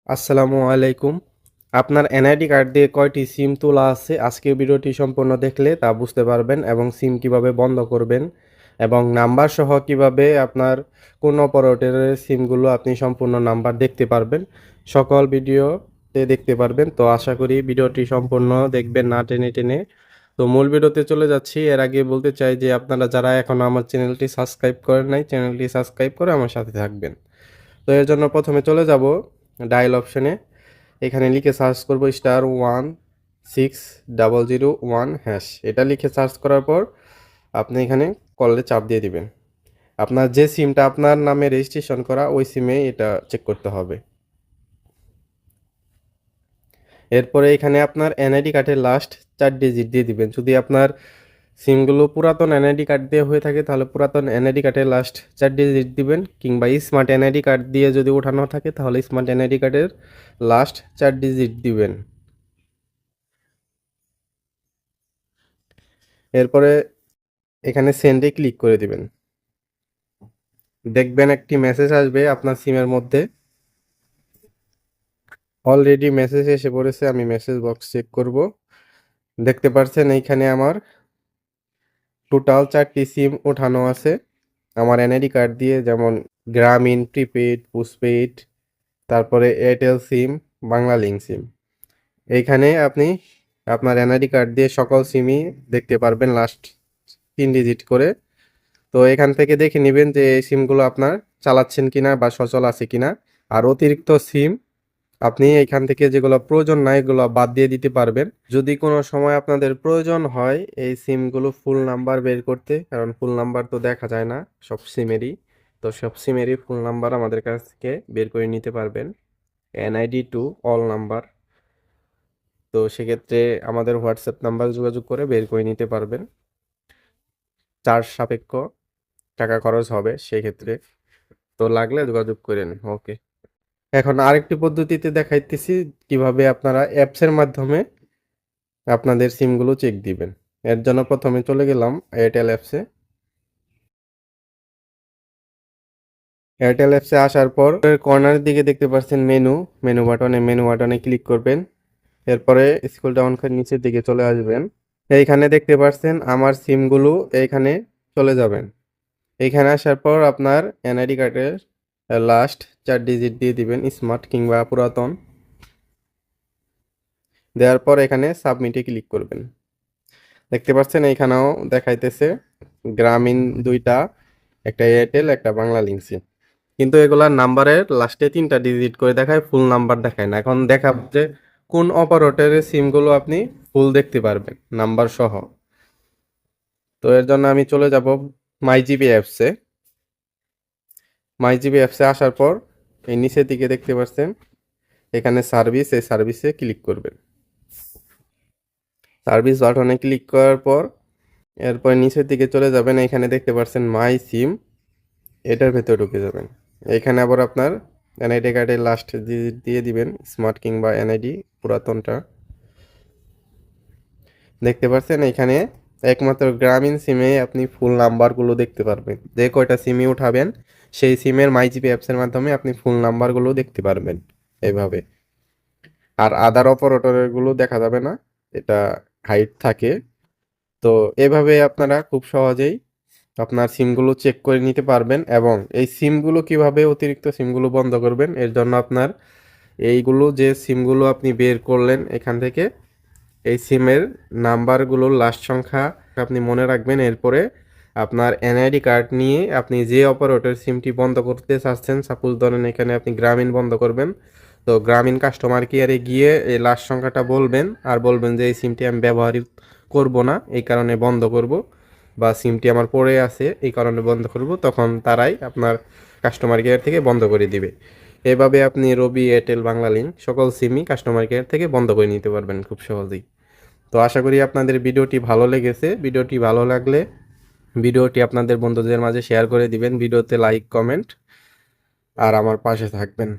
আসসালামু আলাইকুম। আপনার এনআইডি কার্ড দিয়ে কয়টি সিম তোলা আছে আজকের ভিডিওটি সম্পূর্ণ দেখলে তা বুঝতে পারবেন এবং সিম কিভাবে বন্ধ করবেন এবং নাম্বার সহ কিভাবে আপনার কোন অপারেটরের সিমগুলো আপনি সম্পূর্ণ নাম্বার দেখতে পারবেন সকল ভিডিওতে দেখতে পারবেন। তো আশা করি ভিডিওটি সম্পূর্ণ দেখবেন না টেনে টেনে। তো মূল ভিডিওতে চলে যাচ্ছি। এর আগে বলতে চাই যে আপনারা যারা এখনও আমার চ্যানেলটি সাবস্ক্রাইব করেন নাই, চ্যানেলটি সাবস্ক্রাইব করে আমার সাথে থাকবেন। তো এর জন্য প্রথমে চলে যাব ডায়াল অপশনে। এখানে লিখে সার্চ করব *16001#। এটা লিখে সার্চ করার পর আপনি এখানে কলে চাপ দিয়ে দিবেন। আপনার যে সিমটা আপনার নামে রেজিস্ট্রেশন করা ওই সিমে এটা চেক করতে হবে। এরপরে এখানে আপনার এনআইডি কার্ডের লাস্ট 4 ডিজিট দিয়ে দিবেন। যদি আপনার সিমগুলো পুরাতন এনআইডি কার্ড দিয়ে হয়ে থাকে তাহলে পুরাতন এনআইডি কার্ডের লাস্ট 4 ডিজিট দিবেন, কিংবা স্মার্ট এনআইডি কার্ড দিয়ে যদি ওঠানো থাকে তাহলে স্মার্ট এনআইডি কার্ডের লাস্ট 4 ডিজিট দিবেন। এরপরে এখানে সেন্ডে ক্লিক করে দিবেন। দেখবেন একটি মেসেজ আসবে আপনার সিমের মধ্যে। অলরেডি মেসেজ এসে পড়েছে, আমি মেসেজ বক্স চেক করব। দেখতে পাচ্ছেন এইখানে আমার টোটাল 4টি সিম ওঠানো আছে আমার এনআইডি কার্ড দিয়ে, যেমন গ্রামীণ, প্রিপেড, পোস্টপেড, তারপরে এয়ারটেল সিম, বাংলা লিঙ্ক সিম। এইখানে আপনি আপনার এনআইডি কার্ড দিয়ে সকল সিমই দেখতে পারবেন লাস্ট 3 ডিজিট করে। তো এখান থেকে দেখে নেবেন যে এই সিমগুলো আপনার চালাচ্ছেন কিনা বা সচল আছে কিনা। আর অতিরিক্ত সিম আপনি এখান থেকে যেগুলো প্রয়োজন নাই এগুলো বাদ দিয়ে দিতে পারবেন। যদি কোনো সময় আপনাদের প্রয়োজন হয় এই সিমগুলো ফুল নাম্বার বের করতে, কারণ ফুল নাম্বার তো দেখা যায় না সব সিমেরই, তো সব সিমেরই ফুল নাম্বার আমাদের কাছ থেকে বের করে নিতে পারবেন, এনআইডি টু অল নাম্বার। তো সেক্ষেত্রে আমাদের হোয়াটসঅ্যাপ নাম্বার যোগাযোগ করে বের করে নিতে পারবেন। চার্জ সাপেক্ষ টাকা খরচ হবে সেক্ষেত্রে, তো লাগলে যোগাযোগ করেন। ওকে, এখন আরেকটি পদ্ধতিতে দেখাইতেছি কিভাবে আপনারা অ্যাপসের মাধ্যমে আপনাদের সিমগুলো চেক দিবেন। এর জন্য প্রথমে চলে গেলাম এয়ারটেল অ্যাপসে। এয়ারটেল অ্যাপসে আসার পর কর্নারের দিকে দেখতে পাচ্ছেন মেনু বাটনে ক্লিক করবেন। এরপরে স্ক্রল ডাউন করে নিচের দিকে চলে আসবেন। এইখানে দেখতে পাচ্ছেন আমার সিমগুলো এইখানে চলে যাবেন। এইখানে আসার পর আপনার এনআইডি কার্ডের লাস্ট 4 ডিজিট দিয়ে দিবেন, স্মার্ট কিংবা পুরাতন। দেওয়ার পর এখানে সাবমিটে ক্লিক করবেন। দেখতে পাচ্ছেন এইখানেও দেখাইতেছে গ্রামীণ 2টা, একটা এয়ারটেল, একটা বাংলা লিংক সিম, কিন্তু এগুলার নাম্বারের লাস্টে 3টা ডিজিট করে দেখায়, ফুল নাম্বার দেখায় না। এখন দেখাব যে কোন অপারেটরের সিমগুলো আপনি ফুল দেখতে পারবেন নাম্বার সহ। তো এর জন্য আমি চলে যাব মাইজিবি অ্যাপসে। মাইজিবি অ্যাপসে আসার পর এই নিচের দিকে দেখতে পাচ্ছেন এখানে সার্ভিস, এই সার্ভিসে ক্লিক করবেন। সার্ভিস বাটনে ক্লিক করার পর এরপর নিচের দিকে চলে যাবেন, এখানে দেখতে পাচ্ছেন মাই সিম, এটার ভেতরে ঢুকে যাবেন। এখানে আবার আপনার এনআইডি কার্ডের লাস্ট ডিজিট দিয়ে দিবেন, স্মার্ট কিংবা এনআইডি পুরাতনটা। দেখতে পাচ্ছেন এখানে একমাত্র গ্রামীণ সিমে আপনি ফুল নাম্বারগুলো দেখতে পারবেন। যে কয়টা সিমই উঠাবেন সেই সিমের মাইজিপি অ্যাপসের মাধ্যমে আপনি ফুল নাম্বারগুলো দেখতে পারবেন এভাবে। আর আদার অপারেটরের গুলো দেখা যাবে না, এটা হাইড থাকে। তো এভাবে আপনারা খুব সহজেই আপনার সিমগুলো চেক করে নিতে পারবেন। এবং এই সিমগুলো কিভাবে অতিরিক্ত সিমগুলো বন্ধ করবেন, এর জন্য আপনার এইগুলো যে সিমগুলো আপনি বের করলেন এখান থেকে এই সিমের নাম্বারগুলোর লাস্ট সংখ্যা আপনি মনে রাখবেন। এরপরে আপনার এনআইডি কার্ড নিয়ে আপনি যে অপারেটর সিমটি বন্ধ করতে চাচ্ছেন, সাপোজ ধরেন এখানে আপনি গ্রামীণ বন্ধ করবেন, তো গ্রামীণ কাস্টমার কেয়ারে গিয়ে এই লাস্ট সংখ্যাটা বলবেন আর বলবেন যে এই সিমটি আমি ব্যবহারই করব না এই কারণে বন্ধ করব, বা সিমটি আমার পড়ে আছে এই কারণে বন্ধ করব, তখন তারাই আপনার কাস্টমার কেয়ার থেকে বন্ধ করে দিবে। এভাবে আপনি রবি, এয়ারটেল, বাংলা লিংক সকল সিমই কাস্টমার কেয়ার থেকে বন্ধ করে নিতে পারবেন খুব সহজেই। তো আশা করি আপনাদের ভিডিওটি ভালো লেগেছে। ভিডিওটি ভালো লাগলে ভিডিওটি আপনাদের বন্ধুদের মাঝে শেয়ার করে দিবেন, ভিডিওতে লাইক, কমেন্ট আর আমার পাশে থাকবেন।